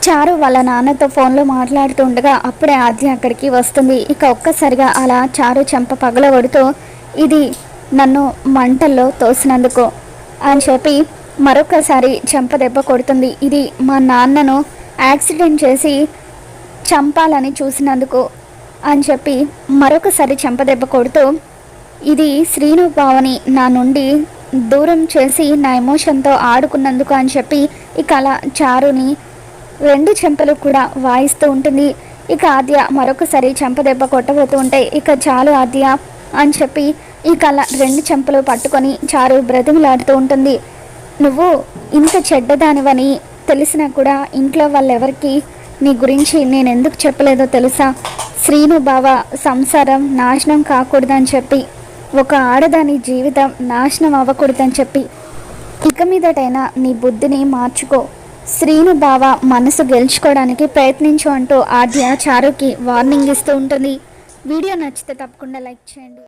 చారు వాళ్ళ నాన్నతో ఫోన్లో మాట్లాడుతూ ఉండగా అప్పుడే ఆద్య అక్కడికి వస్తుంది. ఇక ఒక్కసారిగా అలా చారు చెంప పగలగొడుతూ ఇది నన్ను మంటల్లో తోసినందుకు అని చెప్పి మరొకసారి చెంప దెబ్బ కొడుతుంది. ఇది మా నాన్నను యాక్సిడెంట్ చేసి చంపాలని చూసినందుకు అని చెప్పి మరొకసారి చెంప దెబ్బ కొడుతూ ఇది శ్రీను బావని నా నుండి దూరం చేసి నా ఎమోషన్తో ఆడుకున్నందుకు అని చెప్పి ఇక అలా చారుని రెండు చెంపలు కూడా వాయిస్తూ ఉంటుంది. ఇక ఆద్య మరొకసారి చెంప దెబ్బ కొట్టబోతూ ఉంటే ఇక చాలు ఆద్య అని చెప్పి ఇక అలా రెండు చెంపలు పట్టుకొని చారు బ్రతిమలాడుతూ ఉంటుంది. నువ్వు ఇంత చెడ్డదానివని తెలిసినా కూడా ఇంట్లో వాళ్ళెవరికి నీ గురించి నేను ఎందుకు చెప్పలేదో తెలుసా? శ్రీను బావ సంసారం నాశనం కాకూడదని చెప్పి, ఒక ఆడదాని జీవితం నాశనం అవ్వకూడదని చెప్పి ఇక మీదటైనా నీ బుద్ధిని మార్చుకో, శ్రీను బావ మనసు గెలుచుకోవడానికి ప్రయత్నించు అంటూ ఆద్య చారుకి వార్నింగ్ ఇస్తూ ఉంటుంది. వీడియో నచ్చితే తప్పకుండా లైక్ చేయండి.